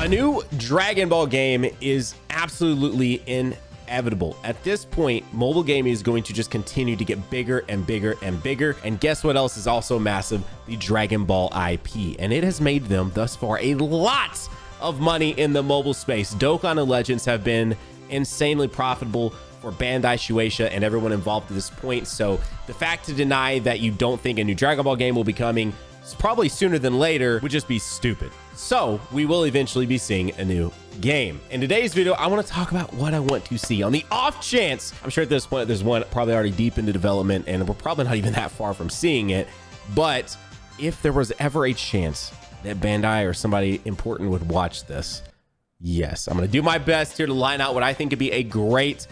A new Dragon Ball game is absolutely inevitable. At this point, mobile gaming is going to just continue to get bigger and bigger and bigger. And guess what else is also massive? The Dragon Ball IP. And it has made them thus far a lot of money in the mobile space. Dokkan and Legends have been insanely profitable for Bandai, Shueisha, and everyone involved at this point. So the fact to deny that you don't think a new Dragon Ball game will be coming probably sooner than later would just be stupid. So we will eventually be seeing a new game. In today's video, I want to talk about what I want to see. On the off chance, I'm sure at this point there's one probably already deep into development and we're probably not even that far from seeing it. But if there was ever a chance that Bandai or somebody important would watch this, yes, I'm going to do my best here to line out what I think could be a great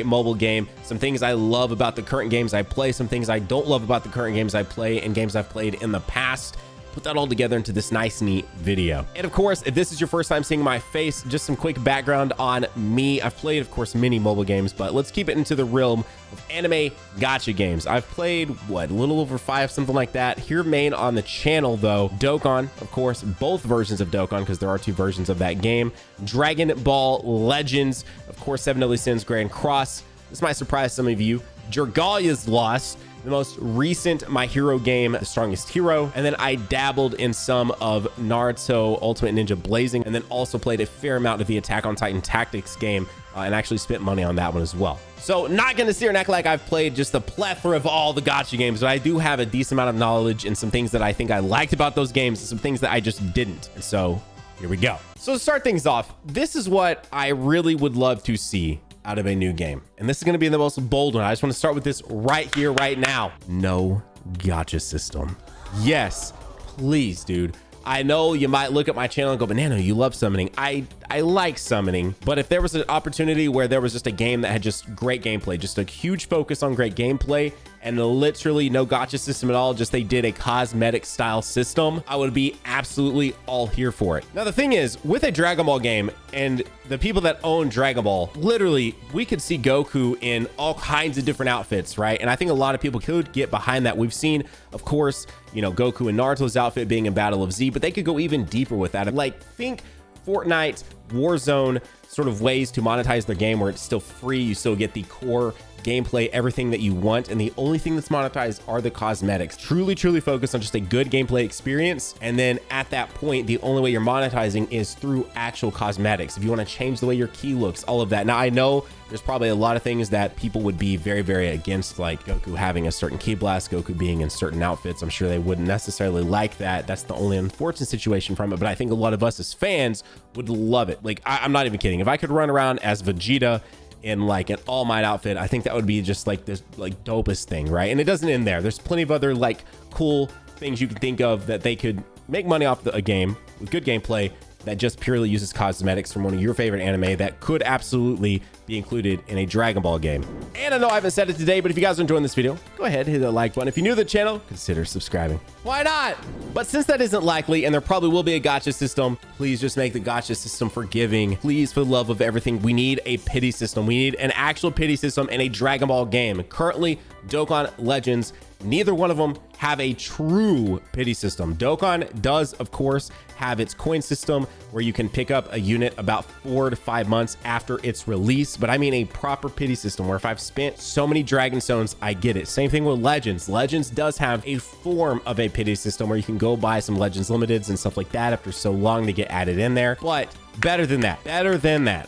mobile game. Some things I love about the current games I play, some things I don't love about the current games I play, and games I've played in the past. Put that all together into this nice, neat video. And of course, if this is your first time seeing my face, just some quick background on me. I've played, of course, many mobile games, but let's keep it into the realm of anime gacha games. I've played, what, a little over 5, something like that. Here main on the channel, though, Dokkan, of course, both versions of Dokkan, because there are 2 versions of that game. Dragon Ball Legends, of course, 7 Deadly Sins Grand Cross. This might surprise some of you. Jirgalia's Lost, the most recent My Hero game, The Strongest Hero. And then I dabbled in some of Naruto Ultimate Ninja Blazing, and then also played a fair amount of the Attack on Titan Tactics game, and actually spent money on that one as well. So not going to sit here and act like I've played just a plethora of all the gacha games, but I do have a decent amount of knowledge and some things that I think I liked about those games and some things that I just didn't. And so here we go. So to start things off, this is what I really would love to see out of a new game. And this is going to be the most bold one. I just want to start with this right here, right now. No gacha system. Yes, please, dude. I know you might look at my channel and go, Banana, you love summoning. I like summoning, but if there was an opportunity where there was just a game that had just great gameplay, just a huge focus on great gameplay and literally no gacha system at all, just they did a cosmetic style system, I would be absolutely all here for it. Now, the thing is, with a Dragon Ball game and the people that own Dragon Ball, literally, we could see Goku in all kinds of different outfits, right? And I think a lot of people could get behind that. We've seen, of course, you know, Goku and Naruto's outfit being in Battle of Z, but they could go even deeper with that. Like, think Fortnite, Warzone sort of ways to monetize their game where it's still free. You still get the core gameplay, everything that you want, and the only thing that's monetized are the cosmetics. Truly focus on just a good gameplay experience, and then at that point, the only way you're monetizing is through actual cosmetics. If you want to change the way your key looks, all of that. Now, I know there's probably a lot of things that people would be very against, like Goku having a certain ki blast, Goku being in certain outfits. I'm sure they wouldn't necessarily like that. That's the only unfortunate situation from it, but I think a lot of us as fans would love it. Like, I'm not even kidding. If I could run around as Vegeta in like an All Might outfit, I think that would be just like this like dopest thing, right? And it doesn't end there. There's plenty of other like cool things you can think of that they could make money off a game with good gameplay that just purely uses cosmetics from one of your favorite anime that could absolutely be included in a Dragon Ball game. And I know I haven't said it today, but if you guys are enjoying this video, go ahead, hit the like button. If you're new to the channel, consider subscribing. Why not? But since that isn't likely, and there probably will be a gacha system, please just make the gacha system forgiving. Please, for the love of everything, we need a pity system. We need an actual pity system in a Dragon Ball game. Currently, Dokkan Legends, neither one of them have a true pity system. Dokkan does, of course, have its coin system where you can pick up a unit about 4 to 5 months after its release. But I mean a proper pity system where if I've spent so many Dragon Stones, I get it. Same thing with Legends. Legends does have a form of a pity system where you can go buy some Legends Limiteds and stuff like that after so long to get added in there. But better than that,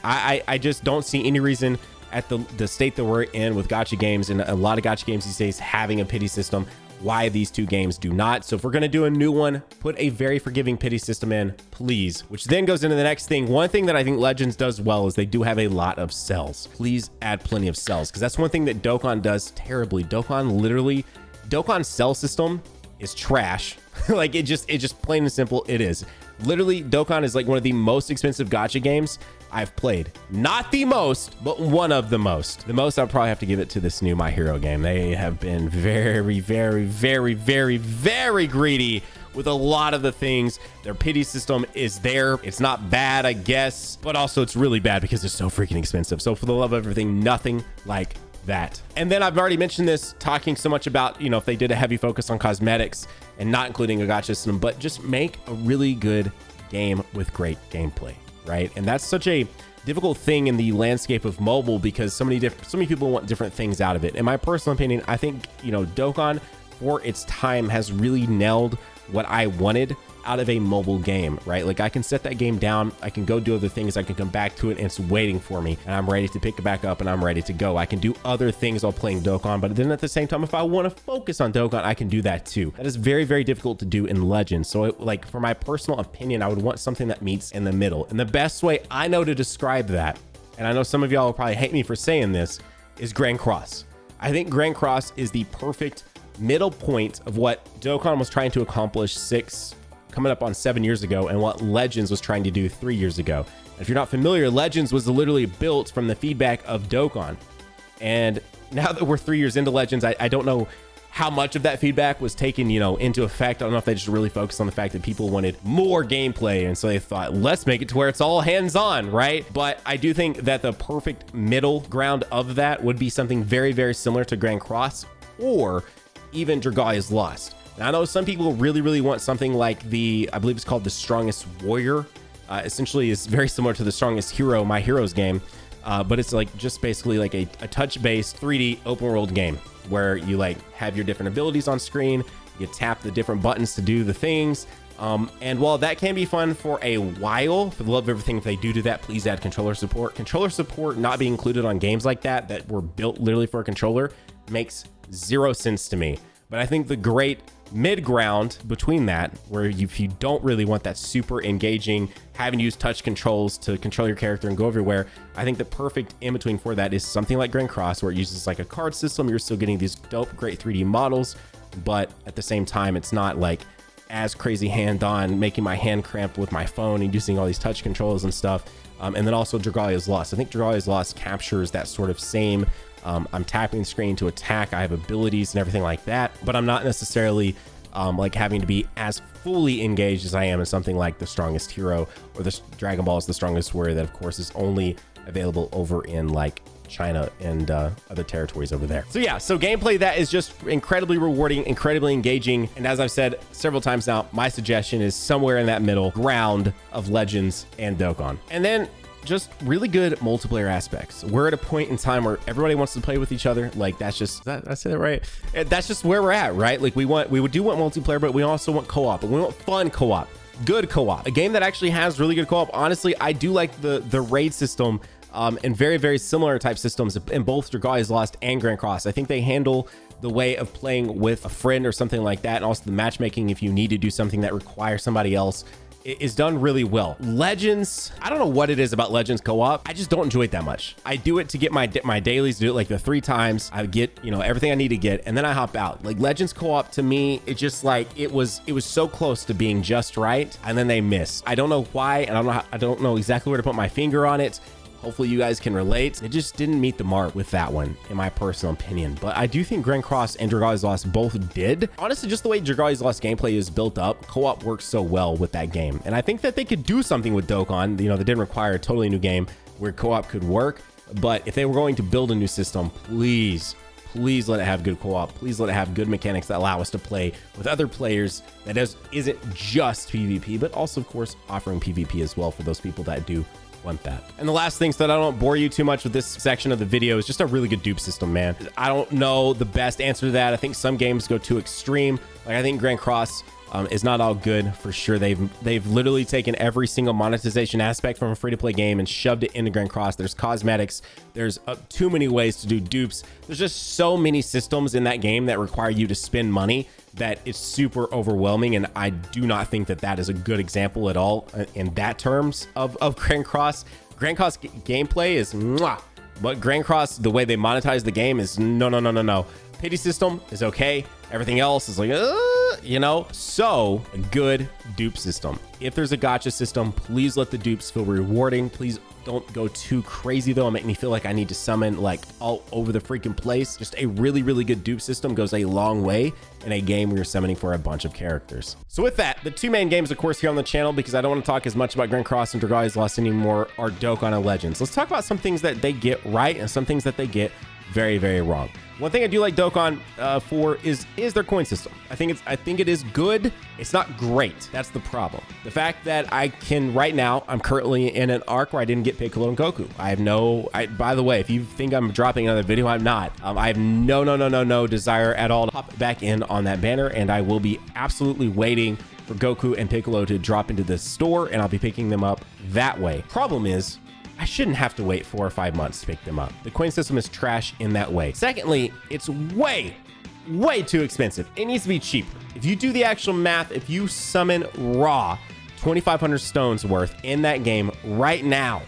I just don't see any reason at the state that we're in with gacha games and a lot of gacha games these days having a pity system, why these 2 games do not. So if we're going to do a new one, put a very forgiving pity system in, please. Which then goes into the next thing. One thing that I think Legends does well is they do have a lot of cells. Please add plenty of cells, because that's one thing that Dokkan does terribly. Dokkan's cell system is trash. Like it just plain and simple, it is. Literally, Dokkan is like one of the most expensive gacha games I've played. Not the most, but one of the most. The most, I'll probably have to give it to this new My Hero game. They have been very greedy with a lot of the things. Their pity system is there. It's not bad, I guess, but also it's really bad because it's so freaking expensive. So for the love of everything, nothing like that. And then I've already mentioned this, talking so much about, you know, if they did a heavy focus on cosmetics and not including a gacha system, but just make a really good game with great gameplay, right? And that's such a difficult thing in the landscape of mobile because so many people want different things out of it. In my personal opinion, I think, you know, Dokkan for its time has really nailed what I wanted out of a mobile game, right? Like I can set that game down, I can go do other things, I can come back to it and it's waiting for me and I'm ready to pick it back up and I'm ready to go. I can do other things while playing Dokkan, but then at the same time, if I want to focus on Dokkan, I can do that too. That is very, very difficult to do in Legends. So like for my personal opinion, I would want something that meets in the middle. And the best way I know to describe that, and I know some of y'all will probably hate me for saying this, is Grand Cross. I think Grand Cross is the perfect middle point of what Dokkan was trying to accomplish coming up on 7 years ago and what Legends was trying to do 3 years ago. And if you're not familiar, Legends was literally built from the feedback of Dokkan. And now that we're 3 years into Legends, I don't know how much of that feedback was taken, you know, into effect. I don't know if they just really focused on the fact that people wanted more gameplay. And so they thought, let's make it to where it's all hands-on, right? But I do think that the perfect middle ground of that would be something very, very similar to Grand Cross or even Dragalia Lost. Now, I know some people really, really want something like I believe it's called the Strongest Warrior. Essentially, it's very similar to the Strongest Hero, My Heroes game, but it's like just basically like a touch-based 3D open world game where you like have your different abilities on screen, you tap the different buttons to do the things. And while that can be fun for a while, for the love of everything, if they do that, please add controller support. Controller support not being included on games like that were built literally for a controller makes zero sense to me. But I think the great mid ground between that, where if you don't really want that super engaging, having to use touch controls to control your character and go everywhere, I think the perfect in between for that is something like Grand Cross, where it uses like a card system. You're still getting these dope, great 3D models, but at the same time, it's not like as crazy hand-on, making my hand cramp with my phone and using all these touch controls and stuff. And then also Dragalia's Lost. I think Dragalia's Lost captures that sort of same I'm tapping the screen to attack. I have abilities and everything like that, but I'm not necessarily like having to be as fully engaged as I am in something like the Strongest Hero or the Dragon Ball is the Strongest Warrior, that of course is only available over in like China and other territories over there. So yeah, so gameplay that is just incredibly rewarding, incredibly engaging. And as I've said several times now, my suggestion is somewhere in that middle ground of Legends and Dokkan. And then just really good multiplayer aspects. We're at a point in time where everybody wants to play with each other. Like that's just, I say that right? That's just where we're at, right? Like we do want multiplayer, but we also want co-op, but we want fun co-op, good co-op, a game that actually has really good co-op. Honestly, I do like the raid system and very, very similar type systems in both Dragalia's Lost and Grand Cross. I think they handle the way of playing with a friend or something like that. And also the matchmaking, if you need to do something that requires somebody else, is done really well. Legends, I don't know what it is about Legends co-op. I just don't enjoy it that much. I do it to get my dailies, do it like the 3 times. I get, you know, everything I need to get, and then I hop out. Like Legends co-op to me, it just like, it was so close to being just right, and then they missed. I don't know why, and I don't know exactly where to put my finger on it. Hopefully you guys can relate. It just didn't meet the mark with that one, in my personal opinion. But I do think Grand Cross and Dragalia's Lost both did. Honestly, just the way Dragalia's Lost gameplay is built up, co-op works so well with that game. And I think that they could do something with Dokkan. You know, they didn't require a totally new game where co-op could work. But if they were going to build a new system, please let it have good co-op. Please let it have good mechanics that allow us to play with other players that isn't just PvP, but also, of course, offering PvP as well for those people that do want that. And the last thing, so that I don't bore you too much with this section of the video, is just a really good dupe system, man. I don't know the best answer to that. I think some games go too extreme. Like I think Grand Cross is not all good for sure. They've literally taken every single monetization aspect from a free-to-play game and shoved it into Grand Cross. There's cosmetics. There's too many ways to do dupes. There's just so many systems in that game that require you to spend money that it's super overwhelming. And I do not think that that is a good example at all in that terms of Grand Cross. Grand Cross gameplay is mwah, but Grand Cross, the way they monetize the game is no. Pity system is okay. Everything else is like, you know, so a good dupe system. If there's a gacha system, please let the dupes feel rewarding. Please don't go too crazy though and make me feel like I need to summon like all over the freaking place. Just a really, really good dupe system goes a long way in a game where you're summoning for a bunch of characters. So with that, the 2 main games, of course, here on the channel, because I don't want to talk as much about Grand Cross and Dragalia's Lost anymore, are Dokkan and Legends. Let's talk about some things that they get right and some things that they get very, very wrong. One thing I do like Dokkan for is their coin system. I think it is good. It's not great. That's the problem. The fact that I can right now, I'm currently in an arc where I didn't get Piccolo and Goku. I have by the way, if you think I'm dropping another video, I'm not. I have no desire at all to hop back in on that banner, and I will be absolutely waiting for Goku and Piccolo to drop into the store, and I'll be picking them up that way. Problem is, I shouldn't have to wait 4 or 5 months to pick them up. The coin system is trash in that way. Secondly, it's way too expensive. It needs to be cheaper. If you do the actual math, if you summon raw 2,500 stones worth in that game right now,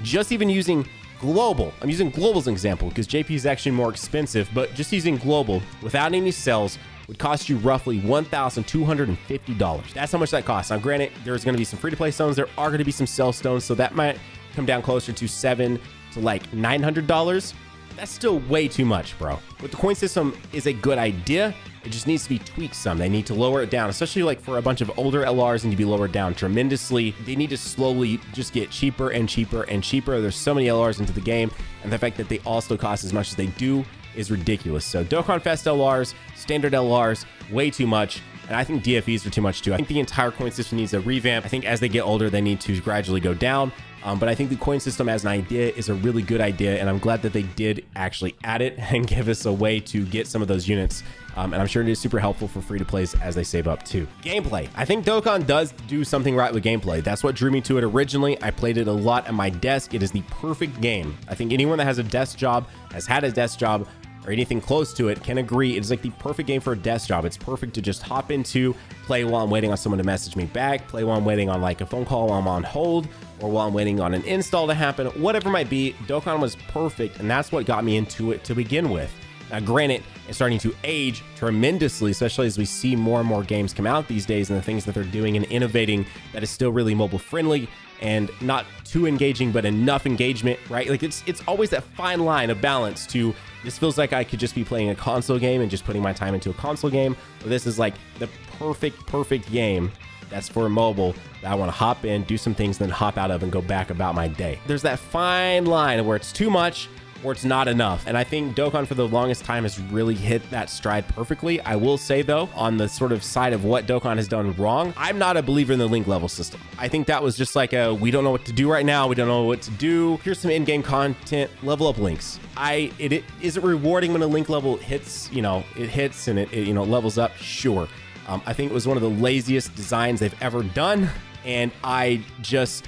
just even using global, I'm using global as an example because JP is actually more expensive, but just using global without any cells would cost you roughly $1,250. That's how much that costs. Now, granted, there's going to be some free-to-play stones. There are going to be some cell stones, so that might come down closer to $700 to like $900. That's still way too much, bro. But the coin system is a good idea. It just needs to be tweaked some. They need to lower it down, especially like for a bunch of older LRs, need to be lowered down tremendously. They need to slowly just get cheaper and cheaper and cheaper. There's so many LRs into the game, and the fact that they all still cost as much as they do is ridiculous. So Dokkan Fest LRs, standard LRs, way too much. And I think DFEs are too much too. I think the entire coin system needs a revamp. I think as they get older, they need to gradually go down. But I think the coin system as an idea is a really good idea, and I'm glad that they did actually add it and give us a way to get some of those units. And I'm sure it is super helpful for free-to-plays as they save up too. Gameplay. I think Dokkan does do something right with gameplay. That's what drew me to it originally. I played it a lot at my desk. It is the perfect game. I think anyone that has a desk job, has had a desk job, or anything close to it can agree it's like the perfect game for a desk job. It's perfect to just hop into, play while I'm waiting on someone to message me back, play while I'm waiting on like a phone call while I'm on hold, or while I'm waiting on an install to happen, whatever it might be. Dokkan was perfect, and that's what got me into it to begin with. Now, granted, it's starting to age tremendously, especially as we see more and more games come out these days and the things that they're doing and innovating that is still really mobile friendly and not too engaging, but enough engagement, right? Like it's always that fine line of balance to, this feels like I could just be playing a console game and just putting my time into a console game, or this is like the perfect game that's for mobile that I want to hop in, do some things, then hop out of and go back about my day. There's that fine line of where it's too much or it's not enough. And I think Dokkan for the longest time has really hit that stride perfectly. I will say though, on the sort of side of what Dokkan has done wrong, I'm not a believer in the link level system. I think that was just like we don't know what to do right now. We don't know what to do. Here's some in-game content, level up links. Is it rewarding when a link level hits, it hits and it levels up? Sure. I think it was one of the laziest designs they've ever done. And I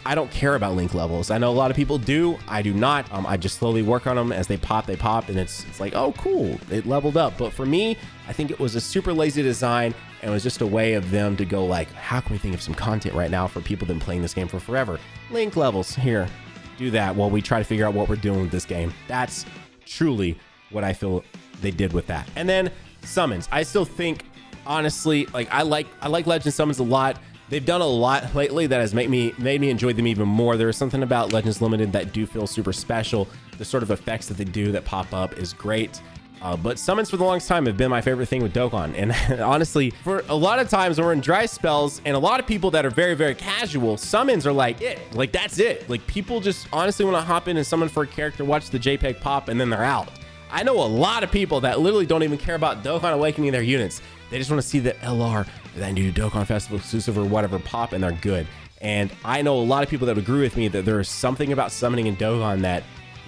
don't care about link levels. I know a lot of people do. I do not. I just slowly work on them as they pop, and it's like, oh, cool, it leveled up. But for me, I think it was a super lazy design, and it was just a way of them to go like, how can we think of some content right now for people that have been playing this game for forever? Link levels, here, do that while we try to figure out what we're doing with this game. That's truly what I feel they did with that. And then summons. I still think, honestly, like I like Legend summons a lot. They've done a lot lately that has made me enjoy them even more. There is something about Legends Limited that do feel super special. The sort of effects that they do that pop up is great. But summons for the longest time have been my favorite thing with Dokkan. And honestly, for a lot of times when we're in dry spells and a lot of people that are very, very casual, summons are like it. Like that's it. Like people just honestly want to hop in and summon for a character, watch the JPEG pop, and then they're out. I know a lot of people that literally don't even care about Dokkan awakening their units. They just want to see the LR or that new Dokkan Festival exclusive or whatever pop, and they're good. And I know a lot of people that agree with me that there is something about summoning in Dokkan that,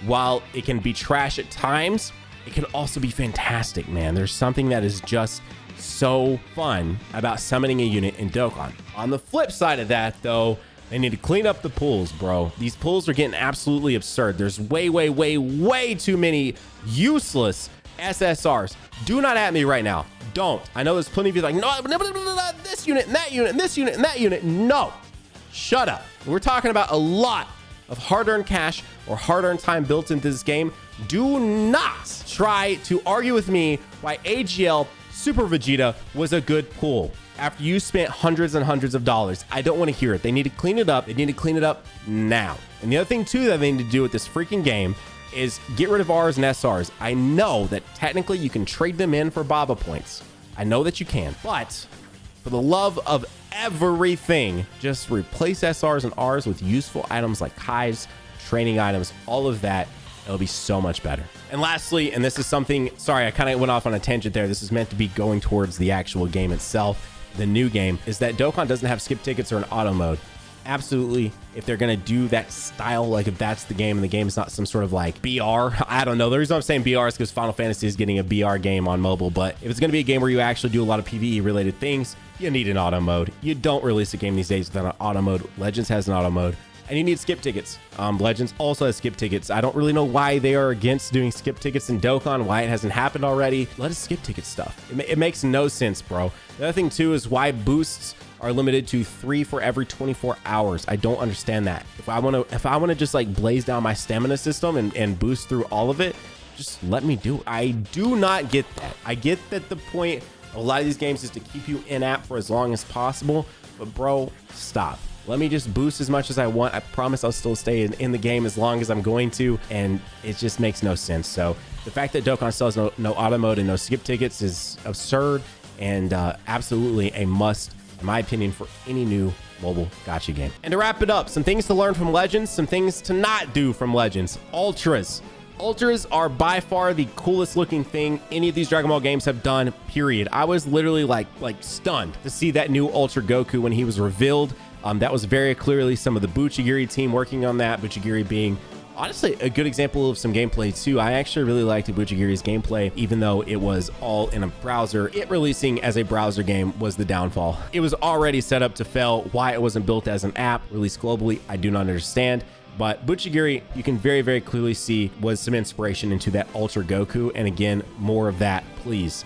while it can be trash at times, it can also be fantastic, man. There's something that is just so fun about summoning a unit in Dokkan. On the flip side of that, though, they need to clean up the pools, bro. These pools are getting absolutely absurd. There's way too many useless SSRs. Do not at me right now. Don't. I know there's plenty of you like, no, this unit and that unit and this unit and that unit. No. Shut up. We're talking about a lot of hard-earned cash or hard-earned time built into this game. Do not try to argue with me why AGL Super Vegeta was a good pool after you spent hundreds and hundreds of dollars. I don't want to hear it. They need to clean it up. They need to clean it up now. And the other thing too that they need to do with this freaking game is get rid of Rs and SRs. I know that technically you can trade them in for Baba points. I know that you can, but for the love of everything, just replace SRs and Rs with useful items like Kai's, training items, all of that. It'll be so much better. And lastly, and this is something, sorry, I kind of went off on a tangent there. This is meant to be going towards the actual game itself. The new game is that Dokkan doesn't have skip tickets or an auto mode. Absolutely, if they're gonna do that style, like if that's the game and the game is not some sort of like BR, I don't know. The reason I'm saying BR is because Final Fantasy is getting a BR game on mobile, but if it's gonna be a game where you actually do a lot of PvE related things, you need an auto mode. You don't release a game these days without an auto mode. Legends has an auto mode, and you need skip tickets. Legends also has skip tickets. I don't really know why they are against doing skip tickets in Dokkan, why it hasn't happened already. Let us skip ticket stuff. It makes no sense, bro. The other thing too is why boosts are limited to 3 for every 24 hours. I don't understand that. If I want to just like blaze down my stamina system and boost through all of it, just let me do it. I do not get that. I get that the point of a lot of these games is to keep you in app for as long as possible, but bro, stop. Let me just boost as much as I want. I promise I'll still stay in the game as long as I'm going to, and it just makes no sense. So the fact that Dokkan still has no auto mode and no skip tickets is absurd and absolutely a must, in my opinion, for any new mobile gacha game. And to wrap it up, some things to learn from Legends, some things to not do from Legends. Ultras. Ultras are by far the coolest looking thing any of these Dragon Ball games have done, period. I was literally like stunned to see that new Ultra Goku when he was revealed. That was very clearly some of the Buchigiri team working on that. Buchigiri being honestly a good example of some gameplay too. I actually really liked Buchigiri's gameplay, even though it was all in a browser. It releasing as a browser game was the downfall. It was already set up to fail. Why it wasn't built as an app released globally, I do not understand. But Buchigiri, you can very, very clearly see was some inspiration into that Ultra Goku. And again, more of that, please.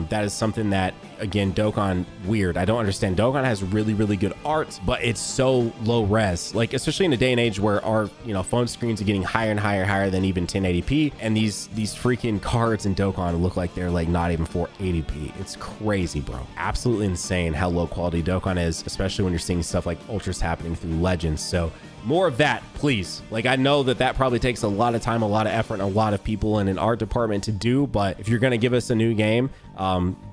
That is something that, again, Dokkan, weird. I don't understand. Dokkan has really, really good art, but it's so low res. Like, especially in a day and age where our, phone screens are getting higher and higher than even 1080p. And these freaking cards in Dokkan look like they're like not even 480p. It's crazy, bro. Absolutely insane how low quality Dokkan is, especially when you're seeing stuff like Ultras happening through Legends. So more of that, please. Like, I know that probably takes a lot of time, a lot of effort, and a lot of people in an art department to do, but if you're going to give us a new game,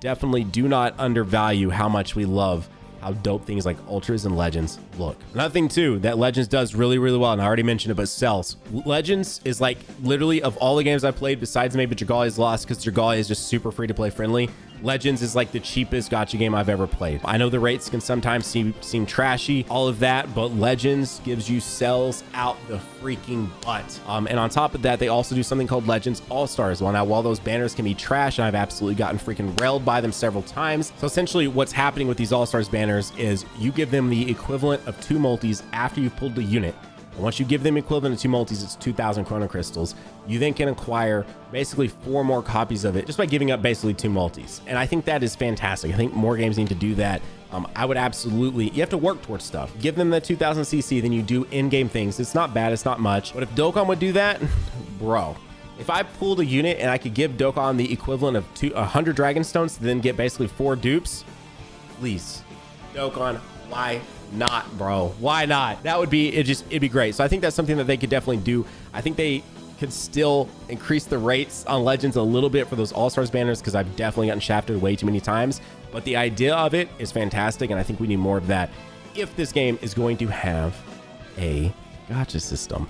definitely do not undervalue how much we love how dope things like Ultras and Legends look. Another thing too that Legends does really, really well, and I already mentioned it, but sells. Legends is like literally of all the games I played, besides maybe Dragalia's Lost, because Dragalia is just super free to play friendly, Legends is like the cheapest gacha game I've ever played. I know the rates can sometimes seem trashy, all of that, but Legends gives you sells out the freaking butt. And on top of that, they also do something called Legends All-Stars. Well, now, while those banners can be trash, and I've absolutely gotten freaking railed by them several times. So essentially what's happening with these All-Stars banners is you give them the equivalent of 2 multis after you've pulled the unit. And once you give them equivalent to 2 multis, it's 2,000 chrono crystals. You then can acquire basically 4 more copies of it just by giving up basically 2 multis. And I think that is fantastic. I think more games need to do that. I would absolutely, you have to work towards stuff. Give them the 2000 CC, then you do in-game things. It's not bad, it's not much. But if Dokkan would do that, bro, if I pulled a unit and I could give Dokkan the equivalent of 100 Dragon Stones to then get basically 4 dupes, please, Dokkan, why not, bro? Why not? That would be, it'd be great. So I think that's something that they could definitely do. I think they could still increase the rates on Legends a little bit for those All-Stars banners, because I've definitely gotten shafted way too many times. But the idea of it is fantastic, and I think we need more of that if this game is going to have a gacha system.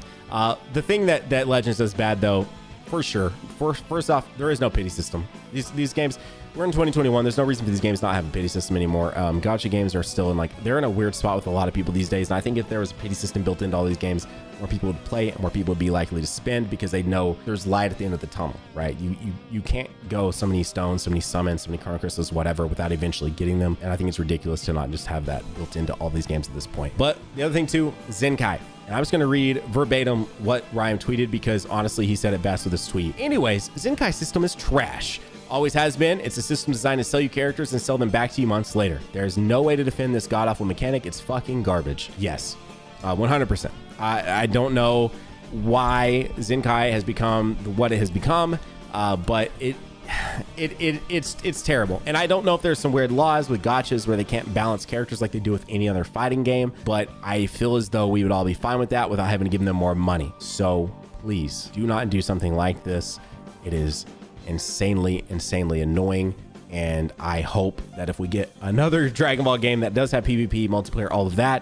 The thing that Legends does bad, though, for sure, first off, there is no pity system. These games, we're in 2021. There's no reason for these games not to have a pity system anymore. Gacha games are still they're in a weird spot with a lot of people these days. And I think if there was a pity system built into all these games, more people would play and more people would be likely to spend, because they know there's light at the end of the tunnel, right? You can't go so many stones, so many summons, so many chrono crystals, whatever, without eventually getting them. And I think it's ridiculous to not just have that built into all these games at this point. But the other thing too, Zenkai. And I was going to read verbatim what Ryan tweeted, because honestly, he said it best with this tweet. Anyways, Zenkai system is trash. Always has been. It's a system designed to sell you characters and sell them back to you months later. There's no way to defend this god-awful mechanic. It's fucking garbage. Yes, 100%. I don't know why Zenkai has become what it has become, but it's terrible. And I don't know if there's some weird laws with gachas where they can't balance characters like they do with any other fighting game, but I feel as though we would all be fine with that without having to give them more money. So please do not do something like this. It is insanely annoying, and I hope that if we get another Dragon Ball game that does have PvP, multiplayer, all of that,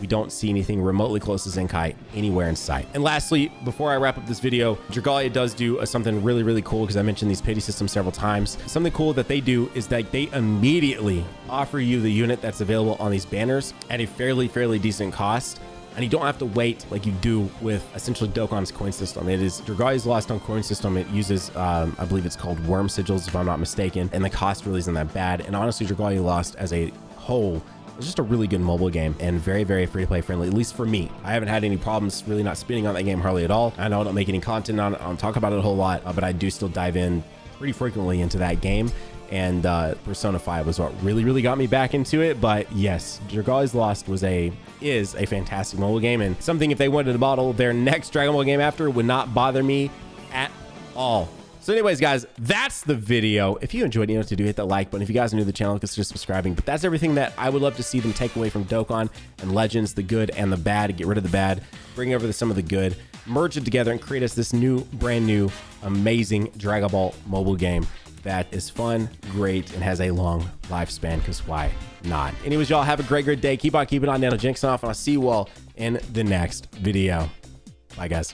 we don't see anything remotely close to Zenkai anywhere in sight. And lastly, before I wrap up this video, Dragalia does do something really, really cool, because I mentioned these pity systems several times. Something cool that they do is that they immediately offer you the unit that's available on these banners at a fairly decent cost. And you don't have to wait like you do with essentially Dokkan's coin system. It is Dragalia's Lost on coin system. It uses, I believe it's called worm sigils, if I'm not mistaken. And the cost really isn't that bad. And honestly, Dragalia Lost as a whole, it's just a really good mobile game and very free-to-play friendly, at least for me. I haven't had any problems really not spinning on that game hardly at all. I know I don't make any content on it, I don't talk about it a whole lot, but I do still dive in pretty frequently into that game. And Persona 5 was what really got me back into it. But yes, Dragalia's Lost is a fantastic mobile game, and something if they wanted to model their next Dragon Ball game after would not bother me at all. So anyways, guys, that's the video. If you enjoyed, you know what to do. Hit that like button. If you guys are new to the channel, consider subscribing. But that's everything that I would love to see them take away from Dokkan and Legends, the good and the bad. Get rid of the bad, bring over some of the good, merge it together, and create us this brand new, amazing Dragon Ball mobile game that is fun, great, and has a long lifespan, because why not? Anyways, y'all have a great day. Keep on keeping on Nanogenix off, and I'll see you all in the next video. Bye, guys.